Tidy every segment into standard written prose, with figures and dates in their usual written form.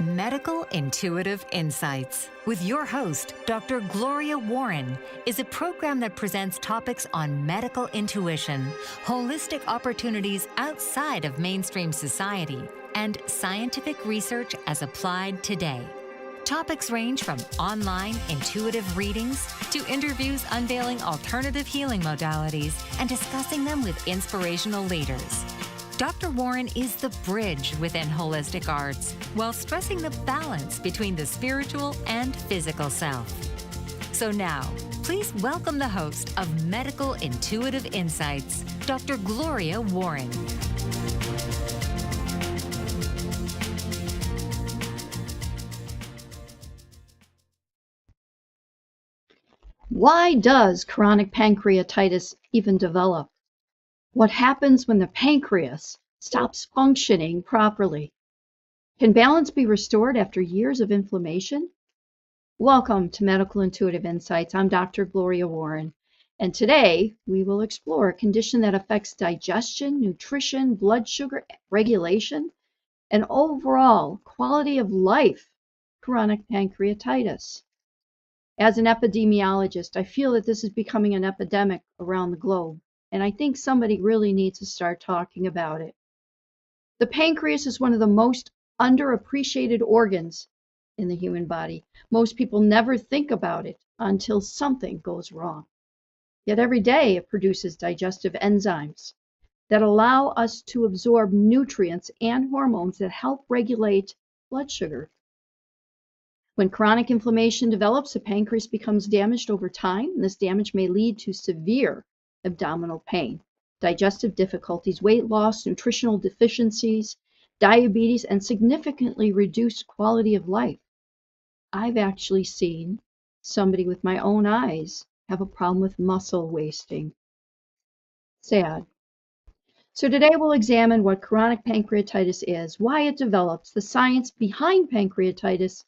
Medical Intuitive Insights with your host, Dr. Gloria Warren, is a program that presents topics on medical intuition, holistic opportunities outside of mainstream society, and scientific research as applied today. Topics range from online intuitive readings to interviews unveiling alternative healing modalities and discussing them with inspirational leaders. Dr. Warren is the bridge within holistic arts while stressing the balance between the spiritual and physical self. So now, please welcome the host of Medical Intuitive Insights, Dr. Gloria Warren. Why does chronic pancreatitis even develop? What happens when the pancreas stops functioning properly? Can balance be restored after years of inflammation? Welcome to Medical Intuitive Insights. I'm Dr. Gloria Warren, and today we will explore a condition that affects digestion, nutrition, blood sugar regulation, and overall quality of life, chronic pancreatitis. As an epidemiologist, I feel that this is becoming an epidemic around the globe, and I think somebody really needs to start talking about it. The pancreas is one of the most underappreciated organs in the human body. Most people never think about it until something goes wrong. Yet every day it produces digestive enzymes that allow us to absorb nutrients and hormones that help regulate blood sugar. When chronic inflammation develops, the pancreas becomes damaged over time, and this damage may lead to severe abdominal pain, digestive difficulties, weight loss, nutritional deficiencies, diabetes, and significantly reduced quality of life. I've actually seen somebody with my own eyes have a problem with muscle wasting. Sad. So today we'll examine what chronic pancreatitis is, why it develops, the science behind pancreatitis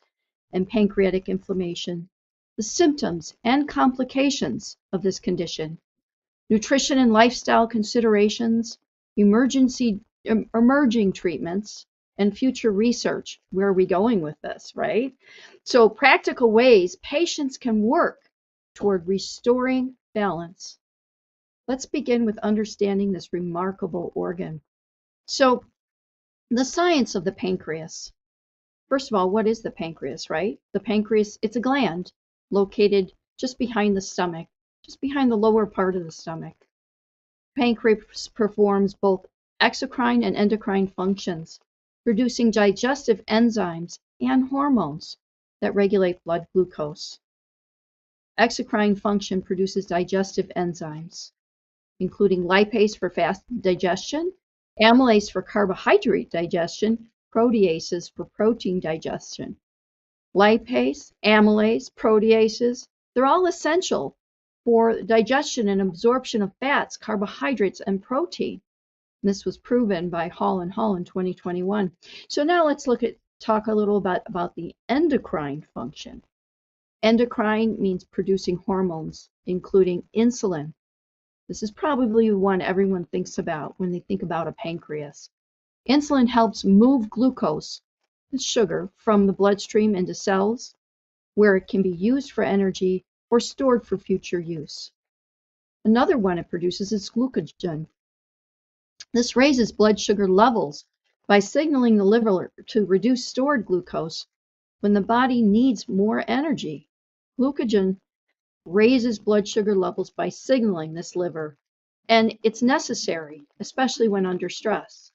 and pancreatic inflammation, the symptoms and complications of this condition, nutrition and lifestyle considerations, emerging treatments, and future research. Where are we going with this, right? So practical ways patients can work toward restoring balance. Let's begin with understanding this remarkable organ. So the science of the pancreas. First of all, what is the pancreas, right? The pancreas, it's a gland located just behind the stomach, just behind the lower part of the stomach. Pancreas performs both exocrine and endocrine functions, producing digestive enzymes and hormones that regulate blood glucose. Exocrine function produces digestive enzymes, including lipase for fast digestion, amylase for carbohydrate digestion, proteases for protein digestion. Lipase, amylase, proteases, they're all essential for digestion and absorption of fats, carbohydrates, and protein. This was proven by Hall and Hall in 2021. So now let's talk a little about the endocrine function. Endocrine means producing hormones, including insulin. This is probably the one everyone thinks about when they think about a pancreas. Insulin helps move glucose, the sugar, from the bloodstream into cells, where it can be used for energy or stored for future use. Another one it produces is glucagon. This raises blood sugar levels by signaling the liver to reduce stored glucose when the body needs more energy. Glucagon raises blood sugar levels by signaling this liver, and it's necessary, especially when under stress.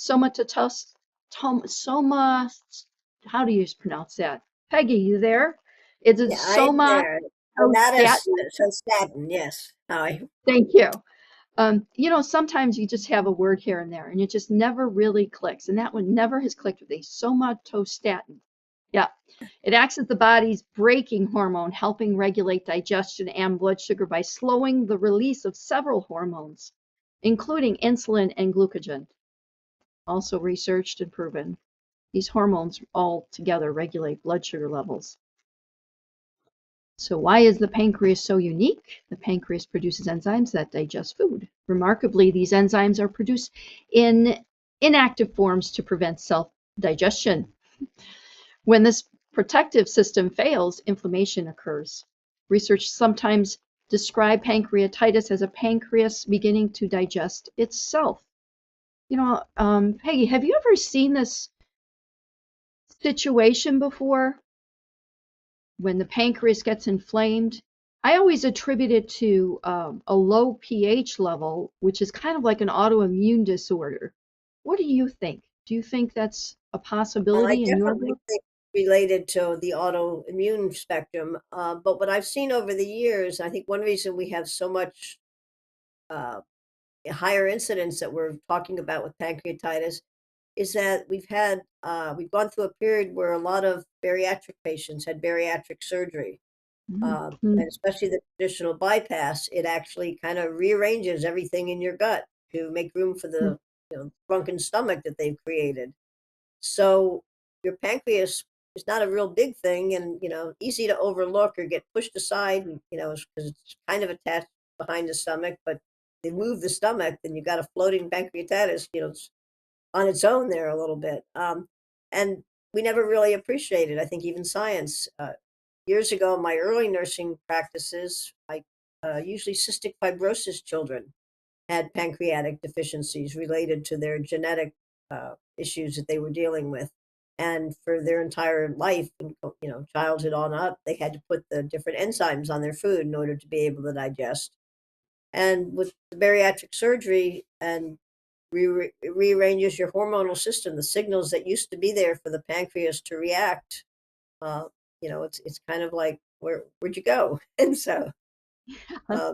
How do you pronounce that? Peggy, you there? It's a somatostatin, yes. Thank you. Sometimes you just have a word here and there, and it just never really clicks, and that one never has clicked with me. Somatostatin. Yeah, it acts as the body's braking hormone, helping regulate digestion and blood sugar by slowing the release of several hormones, including insulin and glucagon. Also researched and proven. These hormones all together regulate blood sugar levels. So why is the pancreas so unique? The pancreas produces enzymes that digest food. Remarkably, these enzymes are produced in inactive forms to prevent digestion. When this protective system fails, inflammation occurs. Research sometimes describe pancreatitis as a pancreas beginning to digest itself. Peggy, have you ever seen this situation before when the pancreas gets inflamed? I always attribute it to a low pH level, which is kind of like an autoimmune disorder. What do you think? Do you think that's a I possibility in your definitely book? think related to the autoimmune spectrum. But what I've seen over the years, I think one reason we have so much uh, higher incidence that we're talking about with pancreatitis is that we've gone through a period where a lot of bariatric patients had bariatric surgery, Mhm. and especially the traditional bypass. It actually kind of rearranges everything in your gut to make room for the shrunken stomach that they've created. So your pancreas is not a real big thing and, easy to overlook or get pushed aside, because it's kind of attached behind the stomach. But they move the stomach, then you got a floating pancreatitis, it's on its own there a little bit. And we never really appreciated, I think, even science. Years ago, in my early nursing practices, usually cystic fibrosis children had pancreatic deficiencies related to their genetic issues that they were dealing with. And for their entire life, childhood on up, they had to put the different enzymes on their food in order to be able to digest. And with the bariatric surgery and rearranges your hormonal system, the signals that used to be there for the pancreas to react, uh, it's kind of like, where'd you go? And so uh,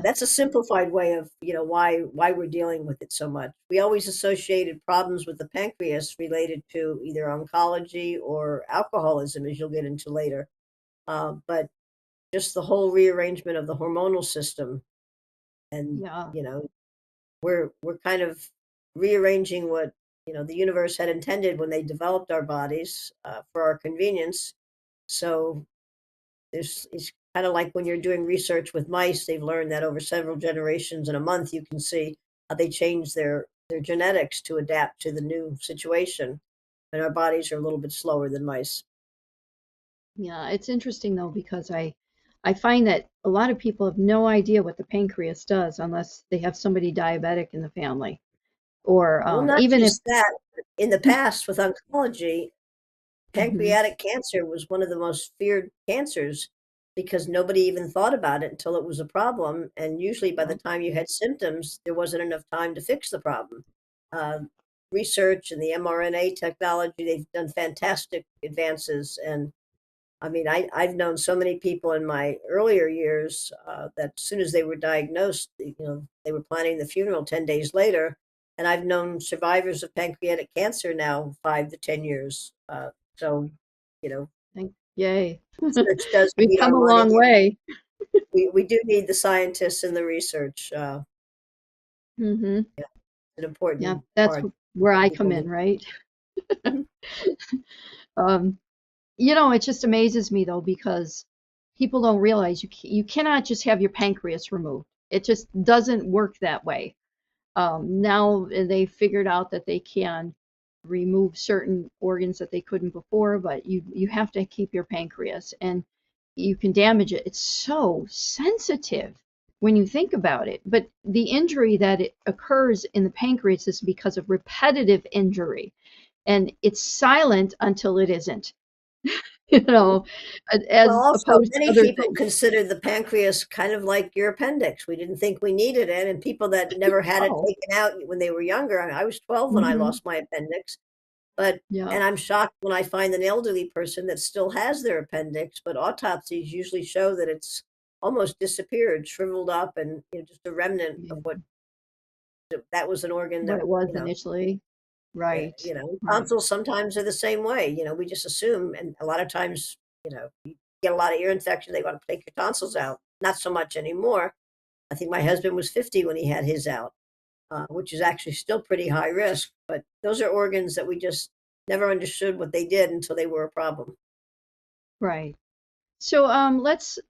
that's a simplified way of why we're dealing with it so much. We always associated problems with the pancreas related to either oncology or alcoholism, as you'll get into later. But just the whole rearrangement of the hormonal system, and Yeah. we're kind of rearranging what the universe had intended when they developed our bodies for our convenience. So it's kind of like when you're doing research with mice, they've learned that over several generations in a month, you can see how they change their genetics to adapt to the new situation. And our bodies are a little bit slower than mice. Yeah, it's interesting though because I find that a lot of people have no idea what the pancreas does unless they have somebody diabetic in the family. Or Well, not even if just that. In the past, with oncology, Mhm. pancreatic cancer was one of the most feared cancers because nobody even thought about it until it was a problem. And usually, by the Yeah, time you had symptoms, there wasn't enough time to fix the problem. Uh, Research and the mRNA technology, they've done fantastic advances. And I mean, I've known so many people in my earlier years that as soon as they were diagnosed, they were planning the funeral 10 days later. And I've known survivors of pancreatic cancer now 5 to 10 years. So, you know, yay. research does We've need come our a money. long way. We do need the scientists and the research. Hmm. Yeah, it's an Yeah, important that's part where I come people in, need. right? Mhm. Um, it just amazes me though because people don't realize you cannot just have your pancreas removed. It just doesn't work that way. Now they figured out that they can remove certain organs that they couldn't before, but you have to keep your pancreas and you can damage it. It's so sensitive when you think about it. But the injury that it occurs in the pancreas is because of repetitive injury, and it's silent until it isn't. You know, Well, as also, opposed to many other people things. consider the pancreas kind of like your appendix. We didn't think we needed it, and people that never had it Oh, taken out when they were younger. I was 12 when I hmm, lost my appendix, but yeah, and I'm shocked when I find an elderly person that still has their appendix, but autopsies usually show that it's almost disappeared, shriveled up, and just a remnant of yeah, that was an organ what that, it was initially. yeah, Right, right. tonsils sometimes are the same way. We just assume, and a lot of times, you get a lot of ear infection, they want to take your tonsils out. Not so much anymore. I think my husband was 50 when he had his out, which is actually still pretty high risk. But those are organs that we just never understood what they did until they were a problem. Right. So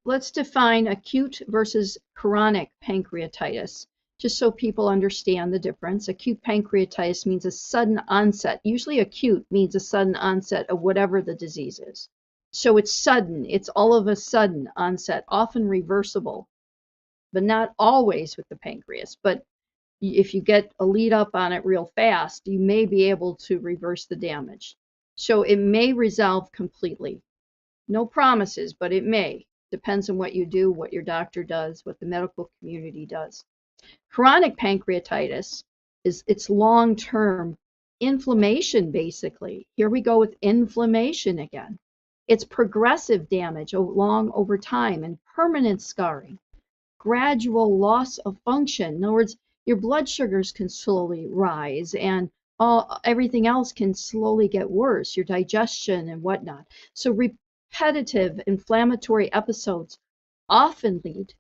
let's define acute versus chronic pancreatitis. just so people understand the difference. Acute pancreatitis means a sudden onset. Usually acute means a sudden onset of whatever the disease is. So it's sudden, it's all of a sudden onset, often reversible, but not always with the pancreas. But if you get a lead up on it real fast, you may be able to reverse the damage. So it may resolve completely. No promises, but it may. Depends on what you do, what your doctor does, what the medical community does. Chronic pancreatitis is it's long-term inflammation, basically. Here we go with inflammation again. It's progressive damage long over time and permanent scarring, gradual loss of function. In other words, your blood sugars can slowly rise and everything else can slowly get worse, your digestion and whatnot. So repetitive inflammatory episodes often lead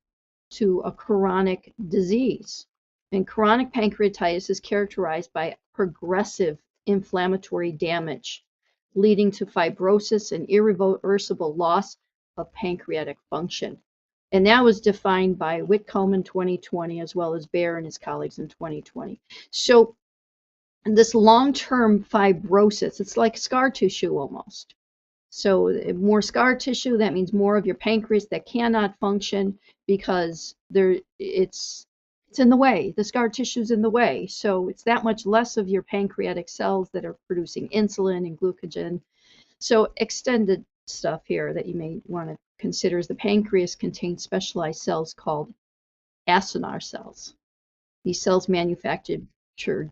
to a chronic disease. And chronic pancreatitis is characterized by progressive inflammatory damage, leading to fibrosis and irreversible loss of pancreatic function. And that was defined by Whitcomb in 2020, as well as Baer and his colleagues in 2020. So this long-term fibrosis, it's like scar tissue almost. So more scar tissue, that means more of your pancreas that cannot function because it's in the way. The scar tissue's in the way. So it's that much less of your pancreatic cells that are producing insulin and glucagon. So extended stuff here that you may want to consider is the pancreas contains specialized cells called acinar cells. These cells manufacture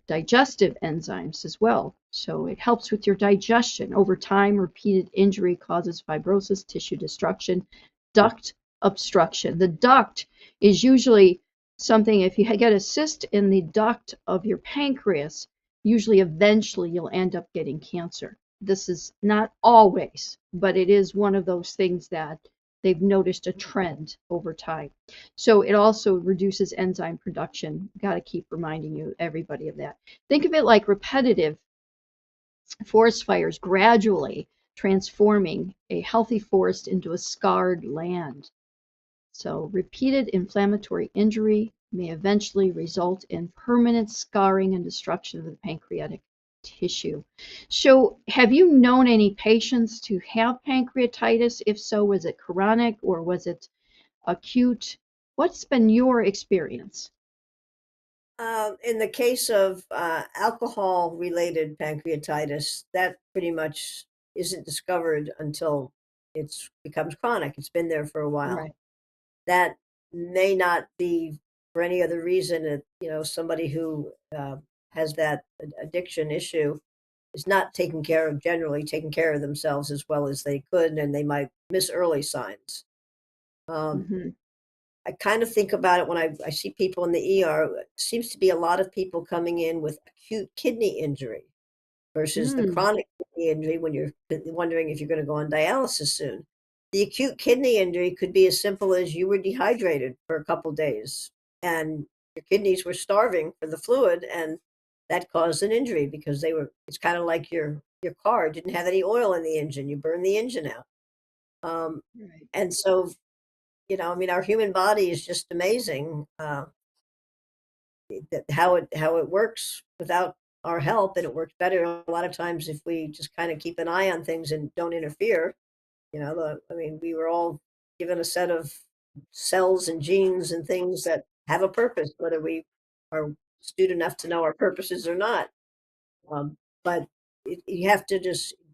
digestive enzymes as well. So it helps with your digestion. Over time, repeated injury causes fibrosis, tissue destruction, duct obstruction. The duct is usually something, if you get a cyst in the duct of your pancreas, usually eventually you'll end up getting cancer. This is not always, but it is one of those things that they've noticed a trend over time. So it also reduces enzyme production. Got to keep reminding you, everybody, of that. Think of it like repetitive forest fires gradually transforming a healthy forest into a scarred land. So repeated inflammatory injury may eventually result in permanent scarring and destruction of the pancreatic tissue. So have you known any patients to have pancreatitis? If so, was it chronic or was it acute? What's been your experience? In the case of alcohol-related pancreatitis, that pretty much isn't discovered until it becomes chronic. It's been there for a while. Right. That may not be for any other reason. Somebody who has that addiction issue is not generally taking care of themselves as well as they could, and they might miss early signs. Mm-hmm. I kind of think about it when I see people in the ER. It seems to be a lot of people coming in with acute kidney injury versus the chronic kidney injury when you're wondering if you're going to go on dialysis soon. The acute kidney injury could be as simple as you were dehydrated for a couple days and your kidneys were starving for the fluid, and that caused an injury because it's kind of like your car didn't have any oil in the engine. You burn the engine out. Right. And so, our human body is just amazing. How it works without our help, and it works better a lot of times if we just kind of keep an eye on things and don't interfere. We were all given a set of cells and genes and things that have a purpose, whether we are astute enough to know our purposes or not. But you have to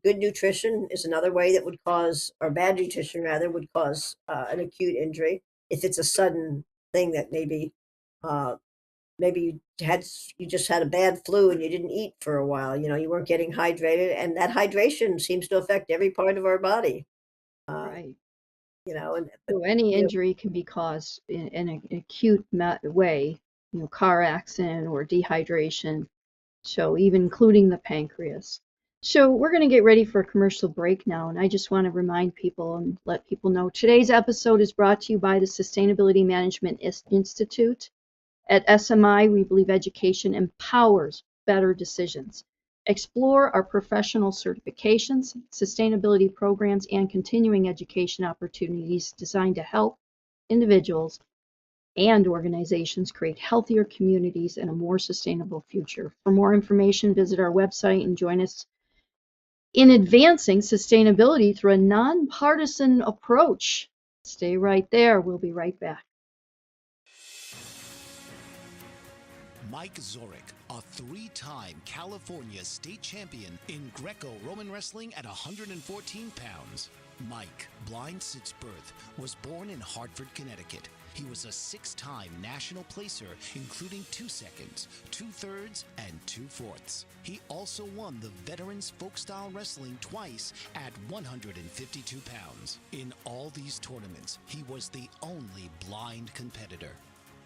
good nutrition is another way that would cause, or bad nutrition rather, would cause an acute injury if it's a sudden thing that maybe you just had a bad flu and you didn't eat for a while. You weren't getting hydrated, and that hydration seems to affect every part of our body. Right. And So any injury can be caused in an acute way, car accident or dehydration. So even including the pancreas. So we're going to get ready for a commercial break now, and I just want to remind people and let people know today's episode is brought to you by the Sustainability Management Institute. At SMI, we believe education empowers better decisions. Explore our professional certifications, sustainability programs, and continuing education opportunities designed to help individuals and organizations create healthier communities and a more sustainable future. For more information, visit our website and join us in advancing sustainability through a nonpartisan approach. Stay right there. We'll be right back. Mike Zorek, a three-time California state champion in Greco-Roman wrestling at 114 pounds. Mike, blind since birth, was born in Hartford, Connecticut. He was a six-time national placer, including 2 seconds, 2/3, and 2/4. He also won the Veterans Folk-Style Wrestling twice at 152 pounds. In all these tournaments, he was the only blind competitor.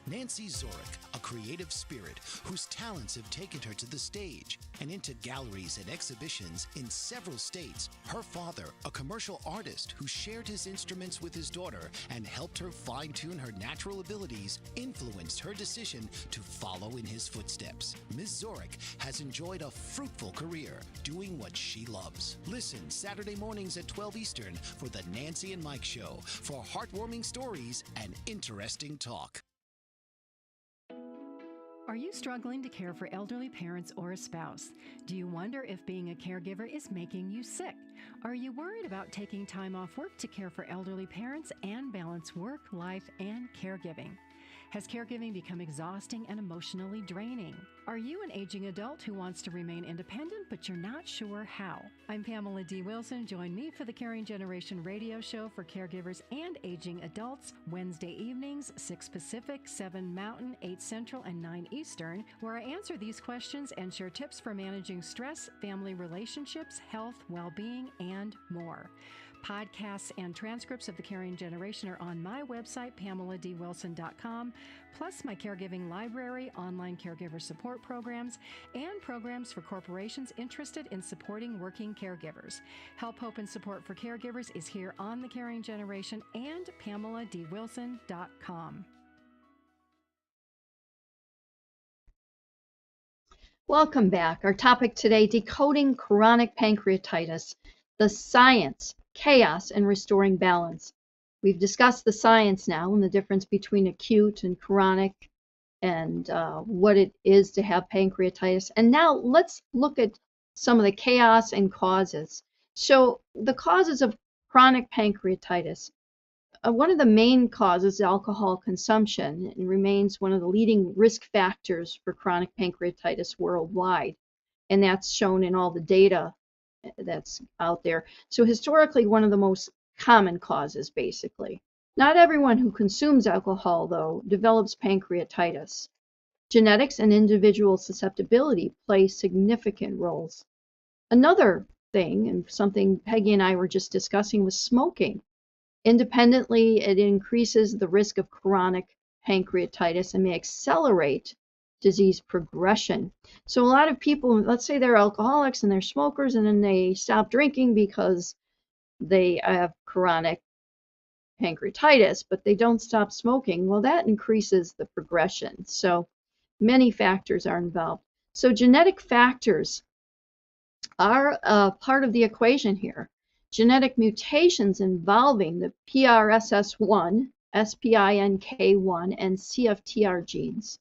Nancy Zorek, a creative spirit whose talents have taken her to the stage and into galleries and exhibitions in several states. Her father, a commercial artist who shared his instruments with his daughter and helped her fine-tune her natural abilities, influenced her decision to follow in his footsteps. Ms. Zorek has enjoyed a fruitful career doing what she loves. Listen Saturday mornings at 12 Eastern for the Nancy and Mike Show for heartwarming stories and interesting talk. Are you struggling to care for elderly parents or a spouse? Do you wonder if being a caregiver is making you sick? Are you worried about taking time off work to care for elderly parents and balance work, life, and caregiving? Has caregiving become exhausting and emotionally draining? Are you an aging adult who wants to remain independent, but you're not sure how? I'm Pamela D. Wilson. Join me for the Caring Generation radio show for caregivers and aging adults, Wednesday evenings, 6 Pacific, 7 Mountain, 8 Central, and 9 Eastern, where I answer these questions and share tips for managing stress, family relationships, health, well-being, and more. Podcasts and transcripts of the Caring Generation are on my website, PamelaDWilson.com, plus my caregiving library, online caregiver support programs, and programs for corporations interested in supporting working caregivers. Help, hope, and support for caregivers is here on the Caring Generation and PamelaDWilson.com. Welcome back. Our topic today, decoding chronic pancreatitis, the science, chaos, and restoring balance. We've discussed the science now and the difference between acute and chronic and what it is to have pancreatitis. And now let's look at some of the chaos and causes. So the causes of chronic pancreatitis. One of the main causes is alcohol consumption and remains one of the leading risk factors for chronic pancreatitis worldwide. And that's shown in all the data that's out there. So historically, one of the most common causes, basically. Not everyone who consumes alcohol, though, develops pancreatitis. Genetics and individual susceptibility play significant roles. Another thing, and something Peggy and I were just discussing, was smoking. Independently, it increases the risk of chronic pancreatitis and may accelerate disease progression. So a lot of people, let's say they're alcoholics and they're smokers, and then they stop drinking because they have chronic pancreatitis, but they don't stop smoking. Well, that increases the progression. So many factors are involved. So genetic factors are part of the equation here. Genetic mutations involving the PRSS1, SPINK1, and CFTR genes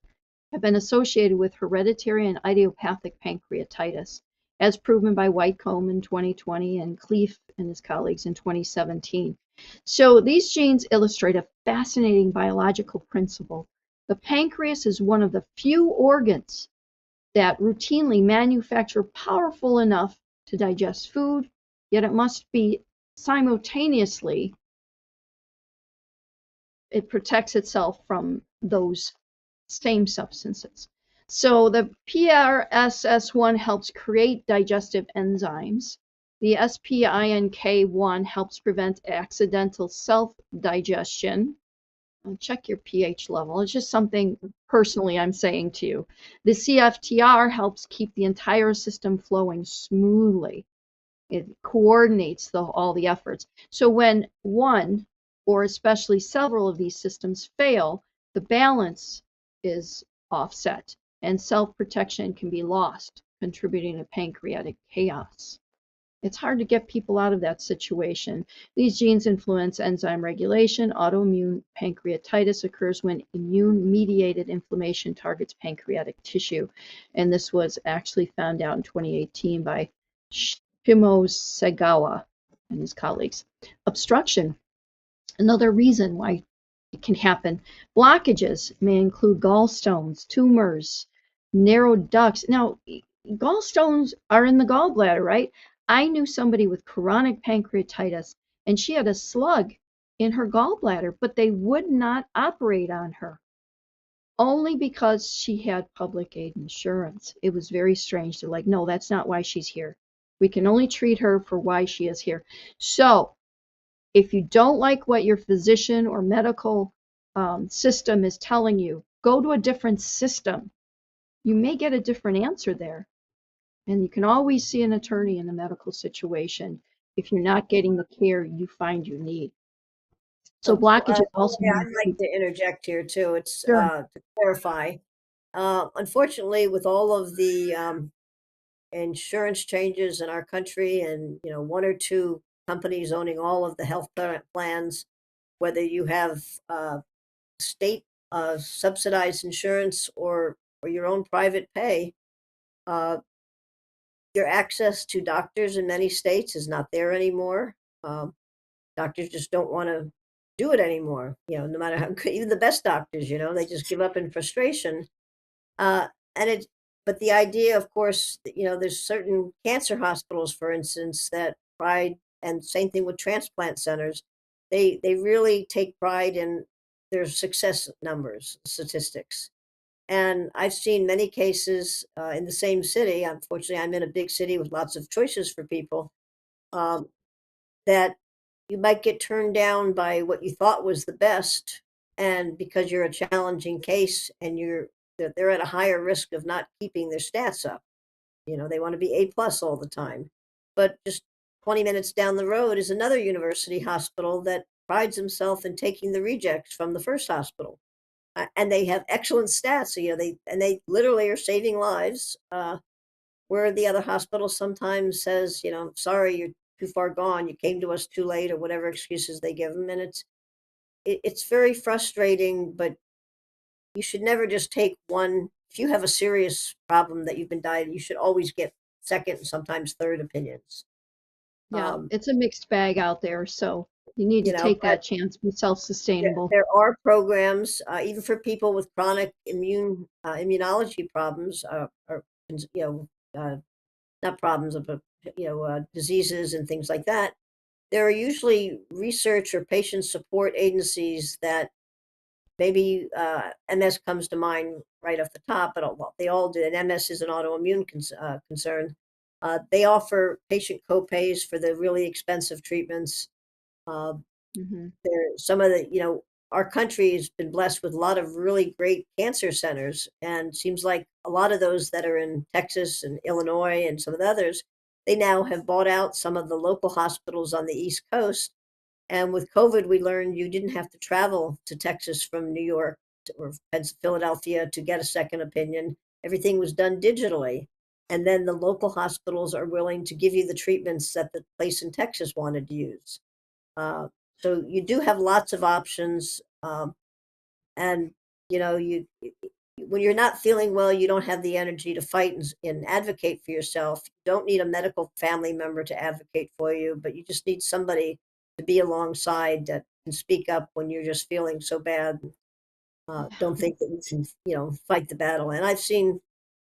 have been associated with hereditary and idiopathic pancreatitis, as proven by Whitcomb in 2020 and Cleef and his colleagues in 2017. So these genes illustrate a fascinating biological principle. The pancreas is one of the few organs that routinely manufacture powerful enough to digest food, yet it must be simultaneously, it protects itself from those same substances. So the PRSS1 helps create digestive enzymes. The SPINK1 helps prevent accidental self-digestion. Check your pH level. It's just something personally I'm saying to you. The CFTR helps keep the entire system flowing smoothly. It coordinates all the efforts. So when one, or especially several of these systems fail, the balance is offset and self-protection can be lost, contributing to pancreatic chaos. It's hard to get people out of that situation. These genes influence enzyme regulation. Autoimmune pancreatitis occurs when immune-mediated inflammation targets pancreatic tissue. And this was actually found out in 2018 by Shimosegawa and his colleagues. Obstruction, another reason why it can happen. Blockages may include gallstones, tumors, narrow ducts. Now, gallstones are in the gallbladder, right? I knew somebody with chronic pancreatitis, and she had a slug in her gallbladder, but they would not operate on her only because she had public aid insurance. It was very strange. They're like, no, that's not why she's here. We can only treat her for why she is here. So if you don't like what your physician or medical system is telling you, go to a different system. You may get a different answer there. And you can always see an attorney in a medical situation if you're not getting the care you find you need. So blockages also. Yeah, I'd like to interject here too. It's Sure. To clarify. Unfortunately, with all of the insurance changes in our country, and one or two companies owning all of the health plans, whether you have state subsidized insurance or your own private pay, uh, your access to doctors in many states is not there anymore. Doctors just don't want to do it anymore. No matter how good, even the best doctors, they just give up in frustration. Uh, and it, but the idea, of course, there's certain cancer hospitals, for instance, that pride, and same thing with transplant centers. They really take pride in their success numbers, statistics. And I've seen many cases in the same city. Unfortunately, I'm in a big city with lots of choices for people. Um, that you might get turned down by what you thought was the best, and because you're a challenging case and they're at a higher risk of not keeping their stats up. They want to be A+ all the time. But just 20 minutes down the road is another university hospital that prides himself in taking the rejects from the first hospital. And they have excellent stats. So, they literally are saving lives. Where the other hospital sometimes says, sorry, you're too far gone. You came to us too late, or whatever excuses they give them. And it's very frustrating, but you should never just take one. If you have a serious problem that you've been diagnosed, you should always get second and sometimes third opinions. Yeah, Um, it's a mixed bag out there. So you need to take but that chance, be self-sustainable. there are programs, even for people with chronic immunology problems, or you know, not problems, but diseases and things like that. There are usually research or patient support agencies that maybe MS comes to mind right off the top, but well, they all do. And MS is an autoimmune concern. They offer patient copays for the really expensive treatments. Uh, Hmm. some of our country has been blessed with a lot of really great cancer centers, and seems like a lot of those that are in Texas and Illinois and some of the others, they now have bought out some of the local hospitals on the East Coast. And with COVID, we learned you didn't have to travel to Texas from New York or Philadelphia to get a second opinion. Everything was done digitally. And then the local hospitals are willing to give you the treatments that the place in Texas wanted to use. Uh, so you do have lots of options. And, you when you're not feeling well, you don't have the energy to fight and advocate for yourself. You don't need a medical family member to advocate for you, but you just need somebody to be alongside that can speak up when you're just feeling so bad. Don't think that you can, fight the battle. And I've seen,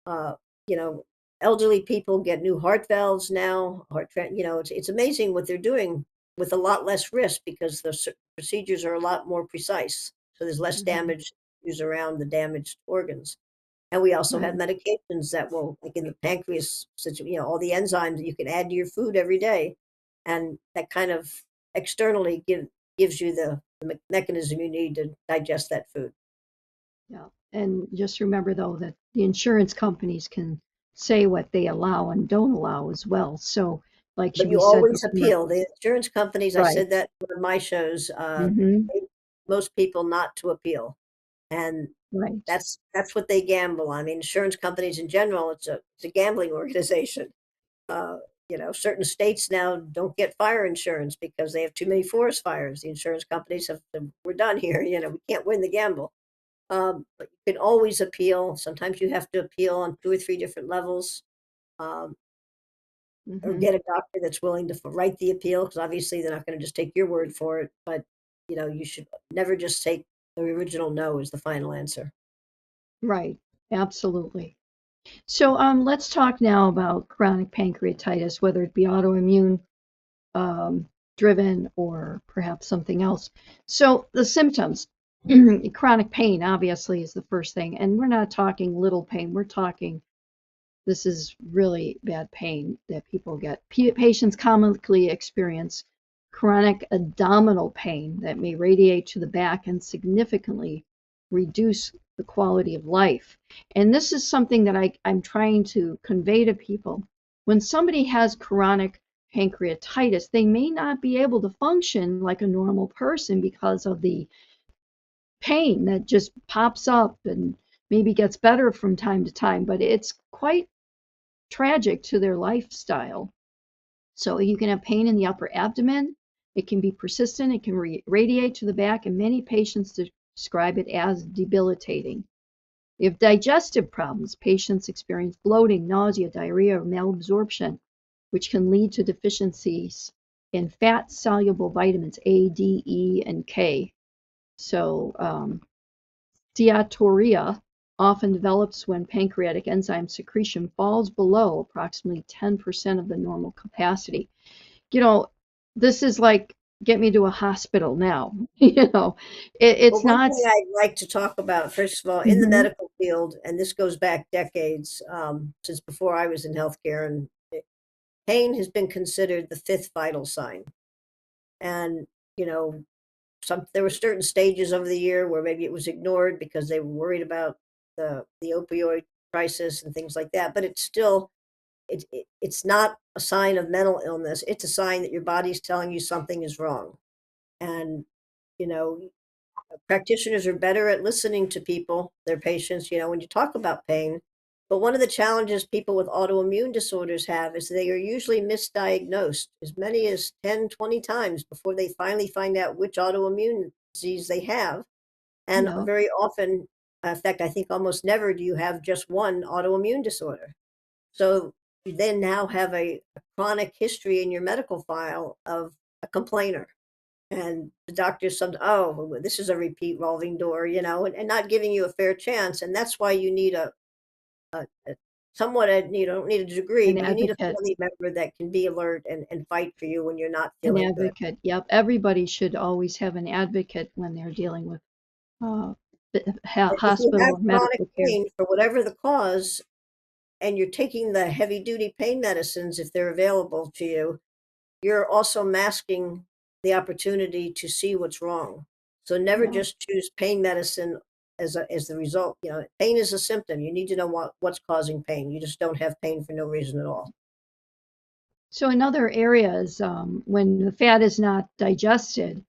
uh, you know, elderly people get new heart valves now. It's amazing what they're doing with a lot less risk, because the procedures are a lot more precise. So there's less Hmm. damage around the damaged organs. And we also have Right. medications that will, like in the pancreas, all the enzymes that you can add to your food every day, and that kind of externally gives you the mechanism you need to digest that food. Yeah. And just remember, though, that the insurance companies can say what they allow and don't allow as well. So, like But we you said always before, appeal. The insurance companies, I right. said that in one of my shows, Hmm. they- most people not to appeal. And Right. that's what they gamble on. I mean, insurance companies in general, it's a gambling organization. Uh, certain states now don't get fire insurance because they have too many forest fires. The insurance companies have said, we're done here. We can't win the gamble. But you can always appeal. Sometimes you have to appeal on 2 or 3 different levels, or Hmm. get a doctor that's willing to write the appeal, because obviously they're not going to just take your word for it. But you should never just take the original no as the final answer. Right. Absolutely. So let's talk now about chronic pancreatitis, whether it be autoimmune um, driven or perhaps something else. So the symptoms, chronic pain obviously is the first thing, and we're not talking little pain. We're talking this is really bad pain that people get. Patients commonly experience chronic abdominal pain that may radiate to the back and significantly reduce the quality of life. And this is something that I'm trying to convey to people. When somebody has chronic pancreatitis, they may not be able to function like a normal person because of the pain that just pops up and maybe gets better from time to time, but it's quite tragic to their lifestyle. So you can have pain in the upper abdomen. It can be persistent. It can radiate to the back, and many patients describe it as debilitating. If digestive problems, patients experience bloating, nausea, diarrhea, or malabsorption, which can lead to deficiencies in fat-soluble vitamins A, D, E, and K. So steatorrhea often develops when pancreatic enzyme secretion falls below approximately 10% of the normal capacity. This is like, get me to a hospital now. Well, It's one not. thing I'd like to talk about, first of all, in the Mhm. medical field, and this goes back decades, since before I was in healthcare, and pain has been considered the 5th vital sign. And, you know, there were certain stages of the year where maybe it was ignored because they were worried about the opioid crisis and things like that. But it's still, it's not a sign of mental illness. It's a sign that your body's telling you something is wrong. And, you know, practitioners are better at listening to people, their patients, when you talk about pain. But one of the challenges people with autoimmune disorders have is they are usually misdiagnosed as many as 10, 20 times before they finally find out which autoimmune disease they have. And Yeah. very often, in fact, I think almost never do you have just one autoimmune disorder. So you then now have a chronic history in your medical file of a complainer. And the doctors oh, this is a repeat revolving door, and not giving you a fair chance. And that's why you need a somewhat, you don't need a degree, An but you need a advocate. family member that can be alert and fight for you when you're not An feeling good. advocate. Yep. Everybody should always have an advocate when they're dealing with uh, If you hospital have or chronic medical care. pain for whatever the cause, and you're taking the heavy duty pain medicines if they're available to you, you're also masking the opportunity to see what's wrong. So never Yeah. just choose pain medicine as the result. Pain is a symptom. You need to know what's causing pain. You just don't have pain for no reason at all. So in other areas, when the fat is not digested,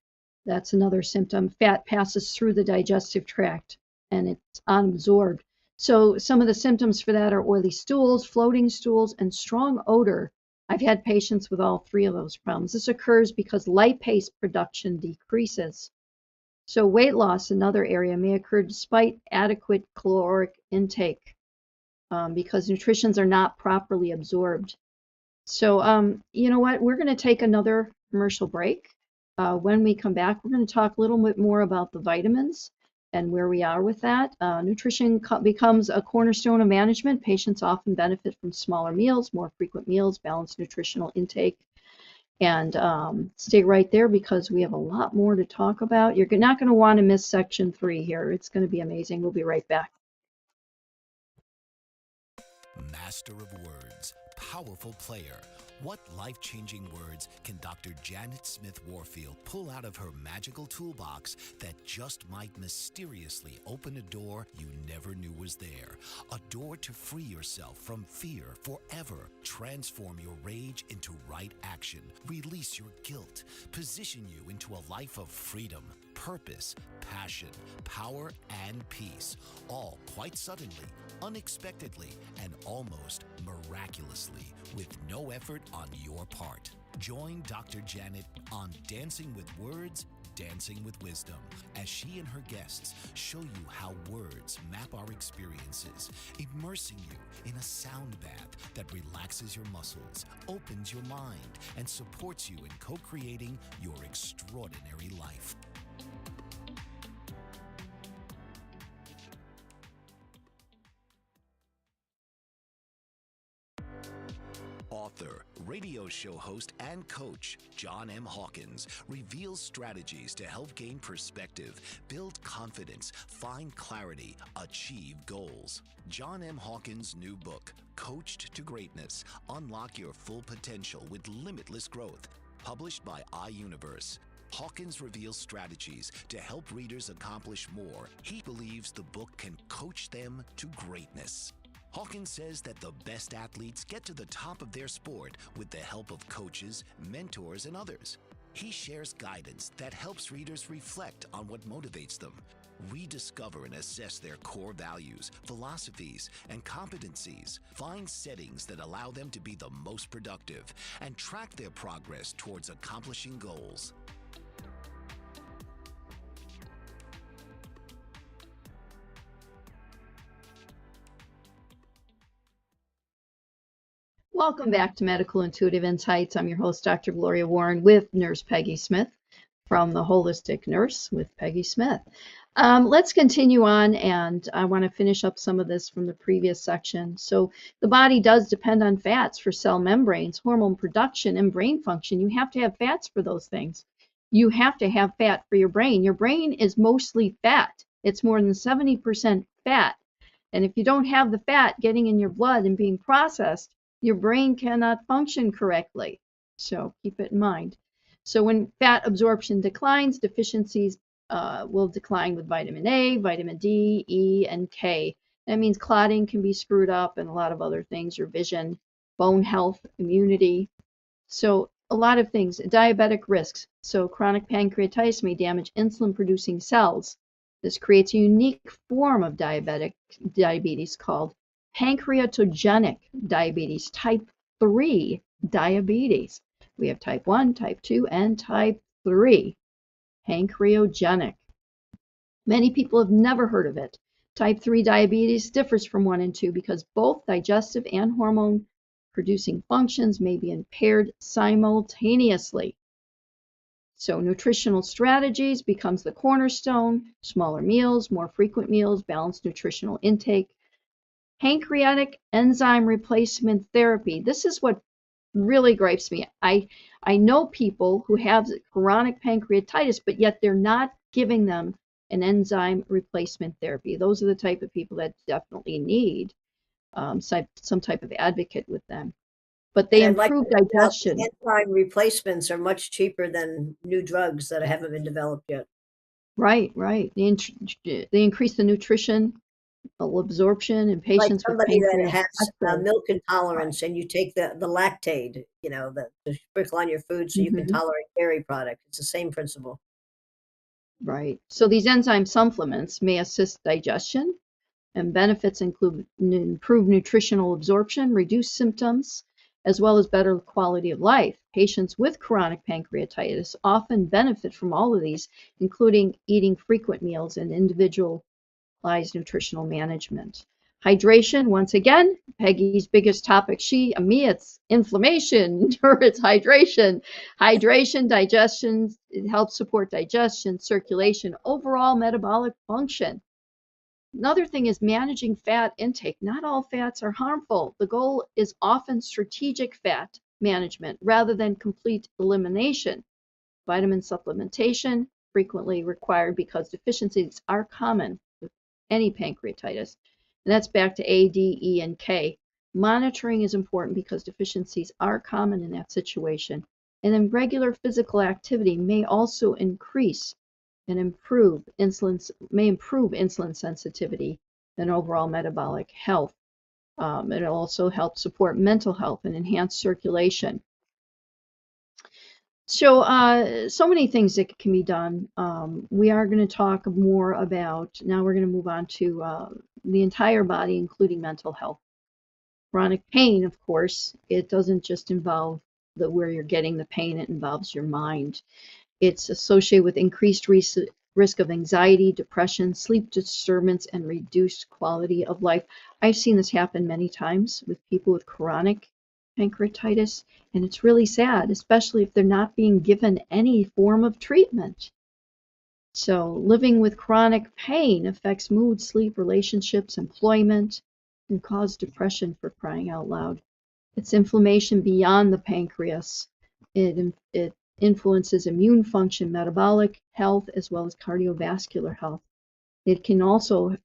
that's another symptom. Fat passes through the digestive tract and it's unabsorbed. So some of the symptoms for that are oily stools, floating stools, and strong odor. I've had patients with all 3 of those problems. This occurs because lipase production decreases. So weight loss, another area, may occur despite adequate caloric intake because nutrients are not properly absorbed. So, you know what? We're going to take another commercial break. When we come back, we're going to talk a little bit more about the vitamins and where we are with that. Nutrition becomes a cornerstone of management. Patients often benefit from smaller meals, more frequent meals, balanced nutritional intake. And stay right there because we have a lot more to talk about. You're not going to want to miss section 3 here. It's going to be amazing. We'll be right back. Master of words, powerful player. What life-changing words can Dr. Janet Smith Warfield pull out of her magical toolbox that just might mysteriously open a door you never knew was there? A door to free yourself from fear forever. Transform your rage into right action. Release your guilt. Position you into a life of freedom, purpose, passion, power, and peace, all quite suddenly, unexpectedly, and almost miraculously, with no effort on your part. Join Dr. Janet on Dancing with Words, Dancing with Wisdom, as she and her guests show you how words map our experiences, immersing you in a sound bath that relaxes your muscles, opens your mind, and supports you in co-creating your extraordinary life. Author, radio show host, and coach John M. Hawkins reveals strategies to help gain perspective, build confidence, find clarity, achieve goals. John M. Hawkins' new book, Coached to Greatness, Unlock Your Full Potential with Limitless Growth, published by iUniverse. Hawkins reveals strategies to help readers accomplish more. He believes the book can coach them to greatness. Hawkins says that the best athletes get to the top of their sport with the help of coaches, mentors, and others. He shares guidance that helps readers reflect on what motivates them, rediscover and assess their core values, philosophies, and competencies, find settings that allow them to be the most productive, and track their progress towards accomplishing goals. Welcome back to Medical Intuitive Insights. I'm your host, Dr. Gloria Warren, with Nurse Peggy Smith from The Holistic Nurse with Peggy Smith. Let's continue on, and I want to finish up some of this from the previous section. So the body does depend on fats for cell membranes, hormone production, and brain function. You have to have fats for those things. You have to have fat for your brain. Your brain is mostly fat. It's more than 70% fat. And if you don't have the fat getting in your blood and being processed, your brain cannot function correctly. So keep it in mind. So when fat absorption declines, deficiencies will decline with vitamin A, vitamin D, E, and K. That means clotting can be screwed up and a lot of other things, your vision, bone health, immunity. So a lot of things, diabetic risks. So chronic pancreatitis may damage insulin-producing cells. This creates a unique form of diabetes called pancreatogenic diabetes, type 3 diabetes. We have type 1, type 2, and type 3, pancreatogenic. Many people have never heard of it. Type 3 diabetes differs from 1 and 2 because both digestive and hormone producing functions may be impaired simultaneously. So nutritional strategies becomes the cornerstone: smaller meals, more frequent meals, balanced nutritional intake. Pancreatic enzyme replacement therapy. This is what really gripes me. I know people who have chronic pancreatitis, but yet they're not giving them an enzyme replacement therapy. Those are the type of people that definitely need some type of advocate with them. But they improve digestion. Enzyme replacements are much cheaper than new drugs that haven't been developed yet. Right. They increase the nutritional absorption in patients with pancreatitis. Like somebody that has milk intolerance, and you take the lactate, the sprinkle on your food so you can tolerate dairy products. It's the same principle. Right. So these enzyme supplements may assist digestion, and benefits include improved nutritional absorption, reduced symptoms, as well as better quality of life. Patients with chronic pancreatitis often benefit from all of these, including eating frequent meals and individualized nutritional management. Hydration, once again, Peggy's biggest topic. It's inflammation, or it's hydration. Hydration, digestion, it helps support digestion, circulation, overall metabolic function. Another thing is managing fat intake. Not all fats are harmful. The goal is often strategic fat management rather than complete elimination. Vitamin supplementation, frequently required because deficiencies are common with any pancreatitis. And that's back to A, D, E, and K. Monitoring is important because deficiencies are common in that situation. And then regular physical activity may also increase and improve insulin sensitivity and overall metabolic health. It'll also help support mental health and enhance circulation. So many things that can be done. We are going to talk more about, now we're going to move on to the entire body, including mental health. Chronic pain, of course, it doesn't just involve where you're getting the pain, it involves your mind. It's associated with increased risk of anxiety, depression, sleep disturbance, and reduced quality of life. I've seen this happen many times with people with chronic pancreatitis, and it's really sad, especially if they're not being given any form of treatment. So living with chronic pain affects mood, sleep, relationships, employment, and cause depression, for crying out loud. It's inflammation beyond the pancreas. It influences immune function, metabolic health, as well as cardiovascular health. It can also,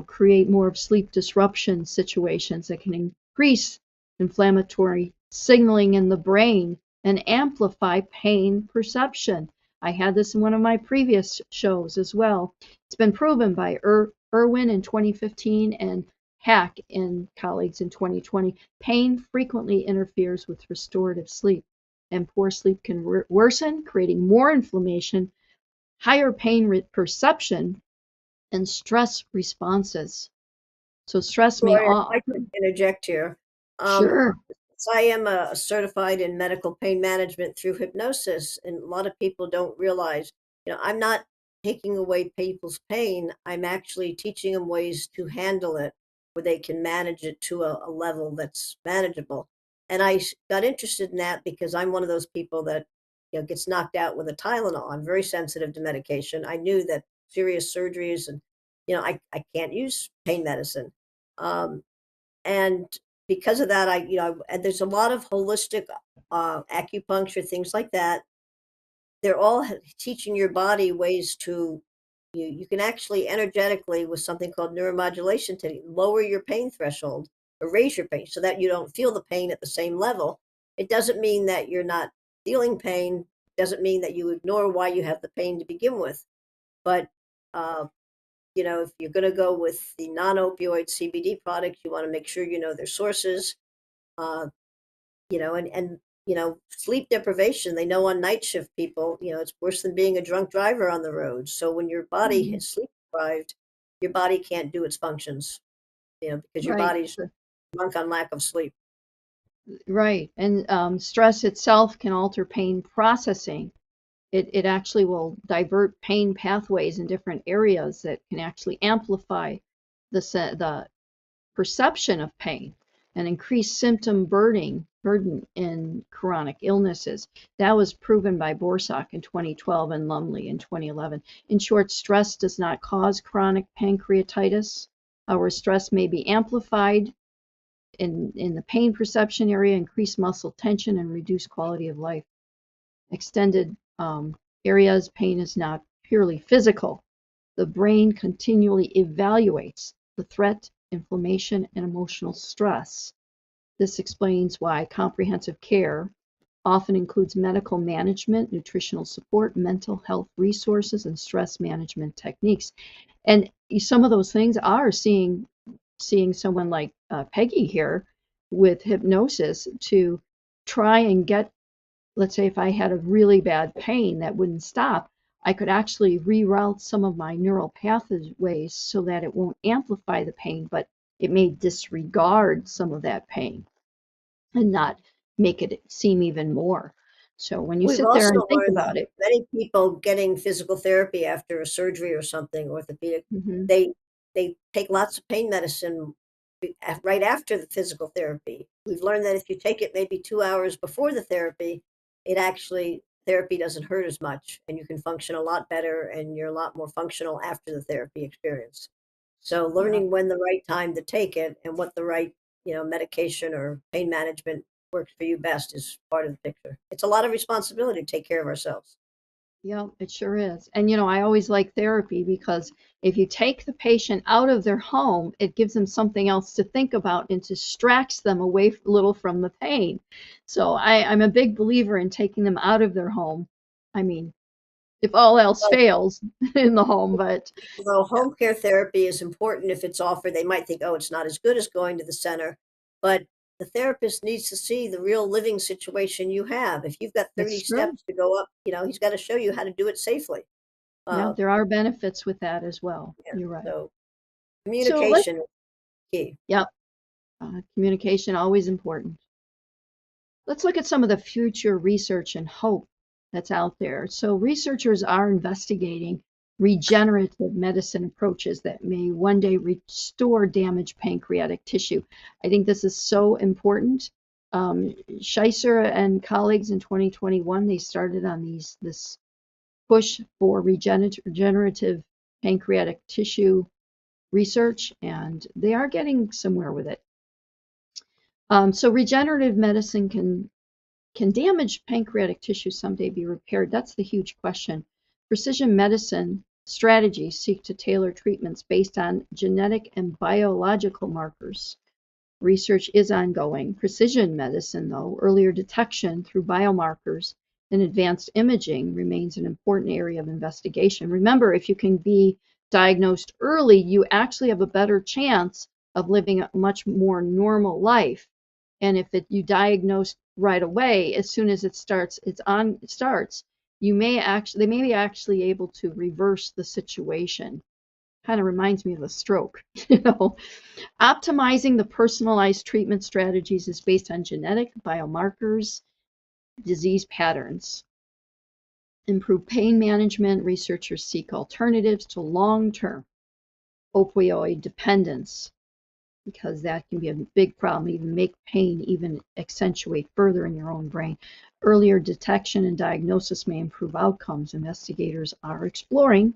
create more of sleep disruption situations that can increase inflammatory signaling in the brain and amplify pain perception. I had this in one of my previous shows as well. It's been proven by Irwin in 2015 and Hack and colleagues in 2020. Pain frequently interferes with restorative sleep, and poor sleep can worsen, creating more inflammation, higher pain perception, and stress responses. So stress may Gloria, if all I could interject here. Um, sure. so I am certified in medical pain management through hypnosis, and a lot of people don't realize, I'm not taking away people's pain. I'm actually teaching them ways to handle it where they can manage it to a level that's manageable. And got interested in that because I'm one of those people that, gets knocked out with a Tylenol. I'm very sensitive to medication. I knew that serious surgeries and, I can't use pain medicine. Um, and because of that, and there's a lot of holistic acupuncture, things like that. They're all teaching your body ways to, you can actually energetically, with something called neuromodulation, to lower your pain threshold or raise your pain so that you don't feel the pain at the same level. It doesn't mean that you're not feeling pain, doesn't mean that you ignore why you have the pain to begin with. But uh, if you're going to go with the non-opioid CBD products, you want to make sure you know their sources. Uh, sleep deprivation. They know on night shift people, it's worse than being a drunk driver on the road. So when your body Mhm. is sleep deprived, your body can't do its functions, because your Right. body's drunk on lack of sleep. Right. And stress itself can alter pain processing. It actually will divert pain pathways in different areas that can actually amplify the perception of pain and increase symptom burden in chronic illnesses. That was proven by Borsak in 2012 and Lumley in 2011. In short, stress does not cause chronic pancreatitis. Our stress may be amplified in the pain perception area, increase muscle tension, and reduce quality of life. Extended areas, pain is not purely physical. The brain continually evaluates the threat, inflammation, and emotional stress. This explains why comprehensive care often includes medical management, nutritional support, mental health resources, and stress management techniques. And some of those things are seeing someone like Peggy here with hypnosis to try and get, let's say if I had a really bad pain that wouldn't stop, I could actually reroute some of my neural pathways so that it won't amplify the pain, but it may disregard some of that pain and not make it seem even more. So when you We've sit there also and think learned about it, many people getting physical therapy after a surgery or something, orthopedic, mhm, they they take lots of pain medicine right after the physical therapy. We've learned that if you take it maybe 2 hours before the therapy, it actually therapy doesn't hurt as much, and you can function a lot better, and you're a lot more functional after the therapy experience. So yeah, learning when the right time to take it and what the right, medication or pain management works for you best is part of the picture. It's a lot of responsibility to take care of ourselves. yeah, it sure is. And I always like therapy because if you take the patient out of their home, it gives them something else to think about and distracts them away a little from the pain. So I'm a big believer in taking them out of their home. I mean, if all else Well, fails in the home, but although home care therapy is important if it's offered, they might think, oh, it's not as good as going to the center. But the therapist needs to see the real living situation you have. If you've got 30 That's true. steps to go up, he's got to show you how to do it safely. Yeah, Uh, there are benefits with that as well. yeah, You're right. so So let's, communication is key. yep, communication always important. Let's look at some of the future research and hope that's out there. So researchers are investigating regenerative medicine approaches that may one day restore damaged pancreatic tissue. I think this is so important. Scheisser and colleagues in 2021, they started on this push for regenerative pancreatic tissue research, and they are getting somewhere with it. So regenerative medicine can damaged pancreatic tissue someday be repaired? That's the huge question. Precision medicine strategies seek to tailor treatments based on genetic and biological markers. Research is ongoing. Precision medicine, though, earlier detection through biomarkers and advanced imaging remains an important area of investigation. Remember, if you can be diagnosed early, you actually have a better chance of living a much more normal life. And if you diagnose right away, as soon as it starts, they may be actually able to reverse the situation. Kind of reminds me of a stroke, Optimizing the personalized treatment strategies is based on genetic biomarkers, disease patterns. Improve pain management, researchers seek alternatives to long-term opioid dependence, because that can be a big problem, even make pain even accentuate further in your own brain. Earlier detection and diagnosis may improve outcomes. Investigators are exploring,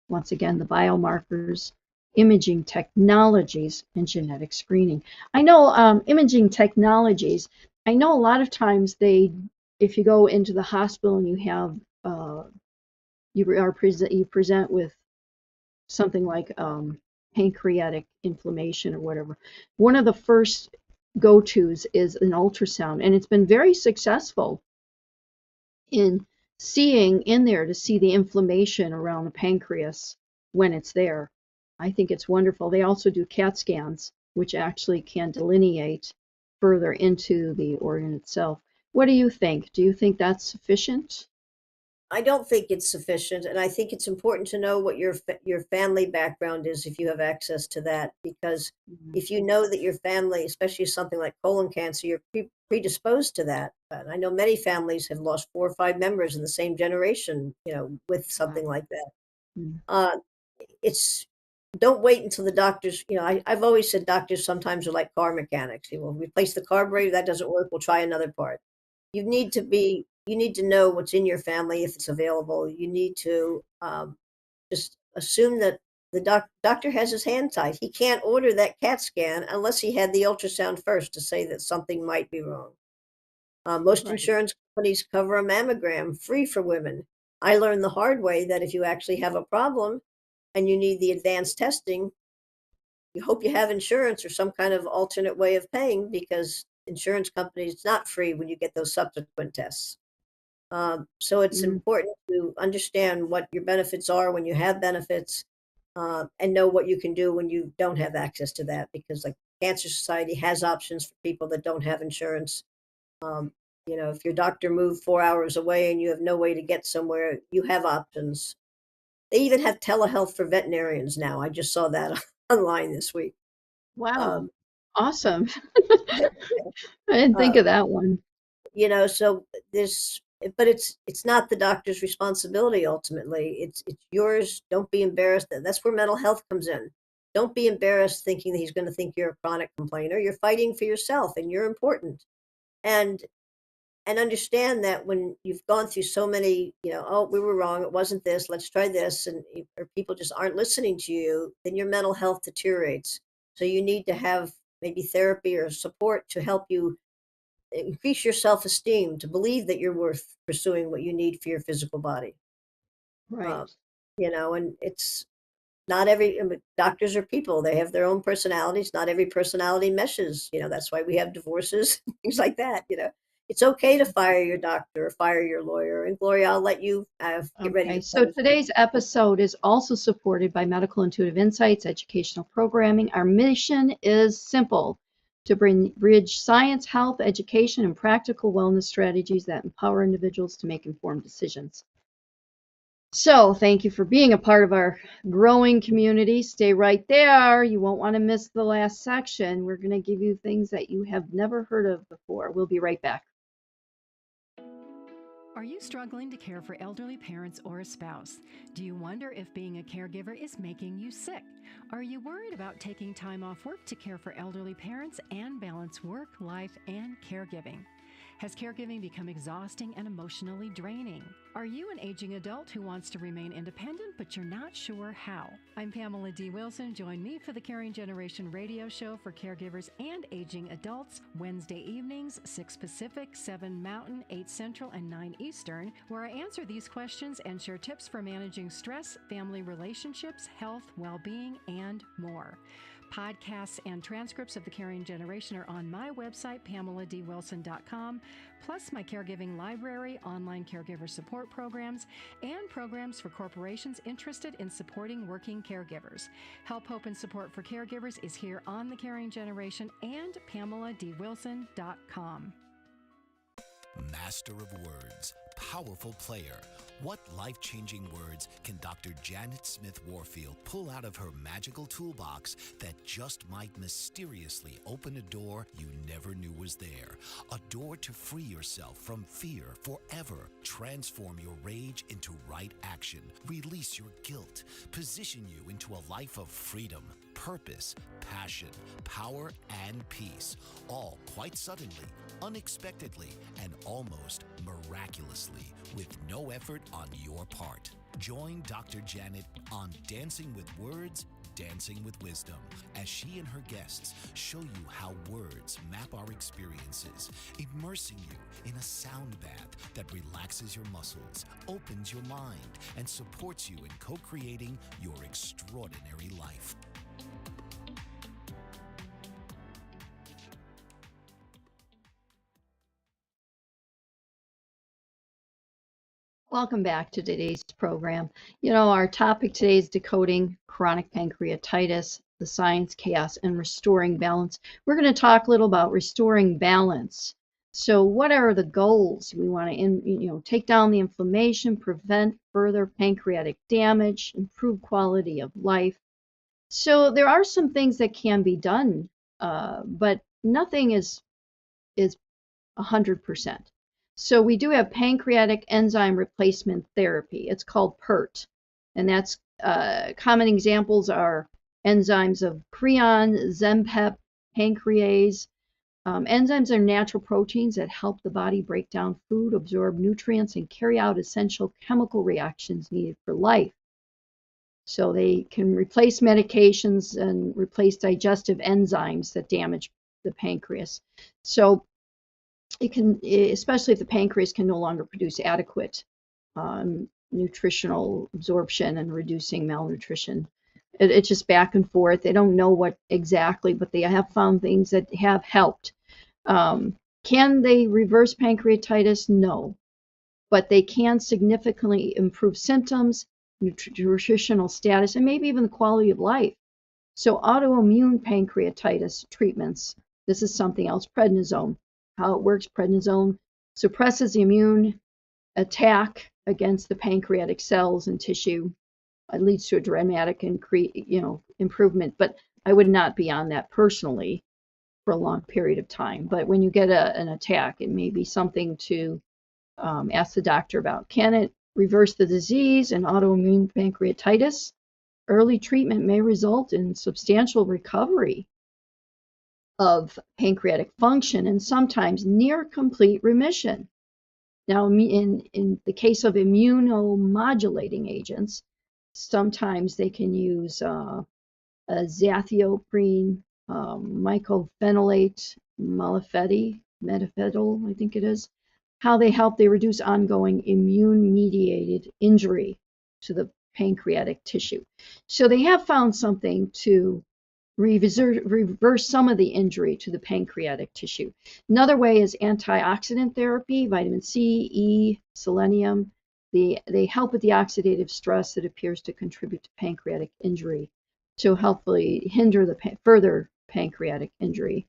once again, the biomarkers, imaging technologies, and genetic screening. I know imaging technologies, I know a lot of times if you go into the hospital and you have, you present with something like pancreatic inflammation or whatever, one of the first go-tos is an ultrasound, and it's been very successful in seeing in there to see the inflammation around the pancreas when it's there. I think it's wonderful. They also do CAT scans, which actually can delineate further into the organ itself. What do you think? Do you think that's sufficient? I don't think it's sufficient, and I think it's important to know what your family background is if you have access to that. Because if you know that your family, especially something like colon cancer, you're predisposed to that. And I know many families have lost 4 or 5 members in the same generation, with something like that. Mm. Uh, it's Don't wait until the doctors. I've always said doctors sometimes are like car mechanics. Replace the carburetor, that doesn't work, we'll try another part. You need to know what's in your family if it's available. You need to just assume that the doctor has his hand tied. He can't order that CAT scan unless he had the ultrasound first to say that something might be wrong. Most Right. insurance companies cover a mammogram free for women. I learned the hard way that if you actually have a problem and you need the advanced testing, you hope you have insurance or some kind of alternate way of paying, because insurance companies, it's not free when you get those subsequent tests. So it's Mm. important to understand what your benefits are when you have benefits, and know what you can do when you don't have access to that. Because like Cancer Society has options for people that don't have insurance. Um, if your doctor moved 4 hours away and you have no way to get somewhere, you have options. They even have telehealth for veterinarians now. I just saw that online this week. Wow. Um, Awesome. yeah, I didn't think uh, of that one. so this, but it's not the doctor's responsibility ultimately. It's yours. Don't be embarrassed. That's where mental health comes in. Don't be embarrassed thinking that he's going to think you're a chronic complainer. You're fighting for yourself, and you're important. And understand that when you've gone through so many, oh, we were wrong, it wasn't this, let's try this, or people just aren't listening to you, then your mental health deteriorates. So you need to have maybe therapy or support to help you increase your self-esteem, to believe that you're worth pursuing what you need for your physical body. Right. uh, and it's not doctors are people. They have their own personalities. Not every personality meshes. That's why we have divorces, things like that. It's okay to fire your doctor or fire your lawyer. And Gloria, I'll let you get ready Okay, to so close. today's episode is also supported by Medical Intuitive Insights Educational Programming. Our mission is simple: to bridge science, health, education, and practical wellness strategies that empower individuals to make informed decisions. So thank you for being a part of our growing community. Stay right there. You won't want to miss the last section. We're going to give you things that you have never heard of before. We'll be right back. Are you struggling to care for elderly parents or a spouse? Do you wonder if being a caregiver is making you sick? Are you worried about taking time off work to care for elderly parents and balance work, life, and caregiving? Has caregiving become exhausting and emotionally draining? Are you an aging adult who wants to remain independent, but you're not sure how? I'm Pamela D. Wilson. Join me for the Caring Generation radio show for caregivers and aging adults, Wednesday evenings, 6 Pacific, 7 Mountain, 8 Central, and 9 Eastern, where I answer these questions and share tips for managing stress, family relationships, health, well-being, and more. Podcasts and transcripts of the Caring Generation are on my website, PamelaDWilson.com, plus my caregiving library, online caregiver support programs, and programs for corporations interested in supporting working caregivers. Help, hope, and support for caregivers is here on the Caring Generation and PamelaDWilson.com. Master of words, powerful player. What life-changing words can Dr. Janet Smith Warfield pull out of her magical toolbox that just might mysteriously open a door you never knew was there? A door to free yourself from fear forever. Transform your rage into right action. Release your guilt. Position you into a life of freedom, purpose, passion, power, and peace. All quite suddenly, unexpectedly, and almost miraculously, with no effort on your part. Join Dr. Janet on Dancing with Words, Dancing with Wisdom, as she and her guests show you how words map our experiences, immersing you in a sound bath that relaxes your muscles, opens your mind, and supports you in co-creating your extraordinary life. Welcome back to today's program. You know, our topic today is decoding chronic pancreatitis, the science, chaos, and restoring balance. We're going to talk a little about restoring balance. So what are the goals? We want to, take down the inflammation, prevent further pancreatic damage, improve quality of life. So there are some things that can be done, but nothing is 100%. So we do have pancreatic enzyme replacement therapy. It's called PERT, and that's common examples are enzymes of prion, Zempep, pancrease. Enzymes are natural proteins that help the body break down food, absorb nutrients, and carry out essential chemical reactions needed for life. So they can replace medications and replace digestive enzymes that damage the pancreas. So it can, especially if the pancreas can no longer produce adequate nutritional absorption and reducing malnutrition. It's just back and forth. They don't know what exactly, but they have found things that have helped. Can they reverse pancreatitis? No, but they can significantly improve symptoms, nutritional status, and maybe even the quality of life. So autoimmune pancreatitis treatments, this is something else, prednisone. How it works, prednisone suppresses the immune attack against the pancreatic cells and tissue. It leads to a dramatic improvement, but I would not be on that personally for a long period of time. But when you get an attack, it may be something to ask the doctor about. Can it reverse the disease and autoimmune pancreatitis? Early treatment may result in substantial recovery of pancreatic function and sometimes near complete remission. Now, in the case of immunomodulating agents, sometimes they can use azathioprim, mycophenolate, methotrexate, I think it is. How they reduce ongoing immune-mediated injury to the pancreatic tissue. So they have found something to reverse some of the injury to the pancreatic tissue. Another way is antioxidant therapy, vitamin C, E, selenium. They help with the oxidative stress that appears to contribute to pancreatic injury to helpfully hinder the further pancreatic injury.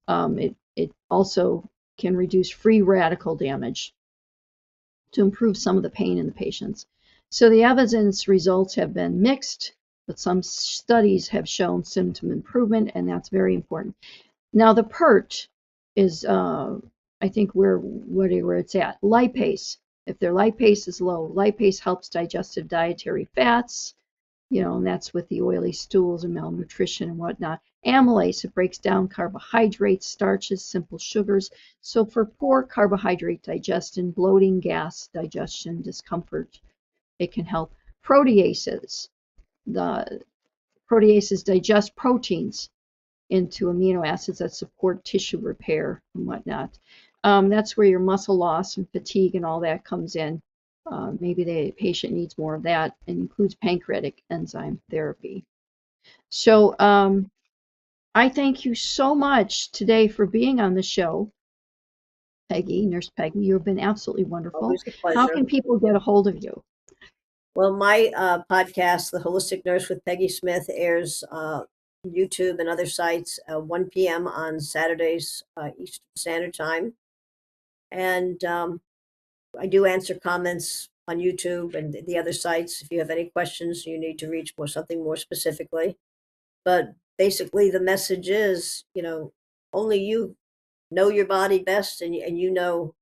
It also can reduce free radical damage to improve some of the pain in the patients. So the evidence results have been mixed, but some studies have shown symptom improvement, and that's very important. Now the PERT is, I think, where it's at. Lipase. If their lipase is low, lipase helps digestive dietary fats, and that's with the oily stools and malnutrition and whatnot. Amylase, it breaks down carbohydrates, starches, simple sugars. So for poor carbohydrate digestion, bloating, gas, digestion, discomfort, it can help. Proteases. The proteases digest proteins into amino acids that support tissue repair and whatnot. That's where your muscle loss and fatigue and all that comes in. Maybe the patient needs more of that, and includes pancreatic enzyme therapy. So I thank you so much today for being on the show, Peggy, Nurse Peggy. You've been absolutely wonderful. Always a pleasure. How can people get a hold of you? Well, my podcast, The Holistic Nurse with Peggy Smith, airs YouTube and other sites 1 p.m. on Saturdays Eastern Standard Time. And I do answer comments on YouTube and the other sites if you have any questions you need to reach for something more specifically. But basically the message is, only you know your body best, and you know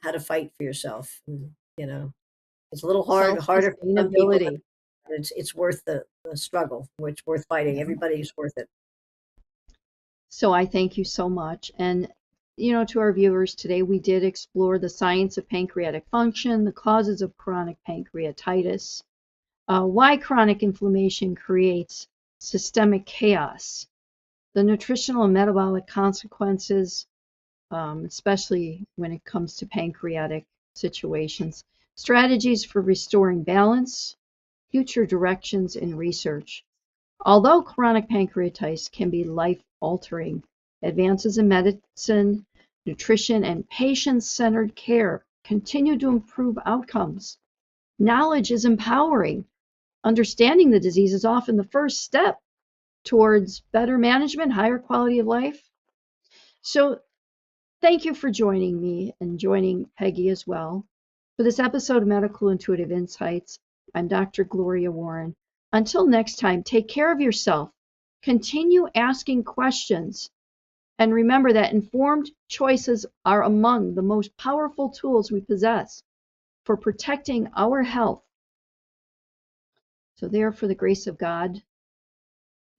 how to fight for yourself. And, it's a little harder for some people, but it's worth the struggle. It's worth fighting. Everybody's worth it. So I thank you so much. And, to our viewers today, we did explore the science of pancreatic function, the causes of chronic pancreatitis, why chronic inflammation creates systemic chaos, the nutritional and metabolic consequences, especially when it comes to pancreatic situations, strategies for restoring balance, future directions in research. Although chronic pancreatitis can be life-altering, advances in medicine, nutrition, and patient-centered care continue to improve outcomes. Knowledge is empowering. Understanding the disease is often the first step towards better management, higher quality of life. So thank you for joining me and joining Peggy as well. For this episode of Medical Intuitive Insights, I'm Dr. Gloria Warren. Until next time, take care of yourself. Continue asking questions. And remember that informed choices are among the most powerful tools we possess for protecting our health. So there, for the grace of God,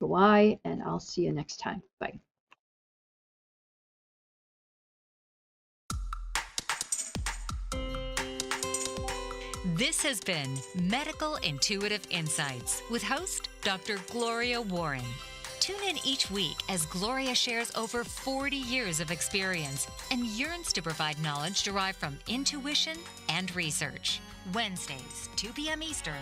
go I, and I'll see you next time. Bye. This has been Medical Intuitive Insights with host Dr. Gloria Warren. Tune in each week as Gloria shares over 40 years of experience and yearns to provide knowledge derived from intuition and research. Wednesdays, 2 p.m. Eastern.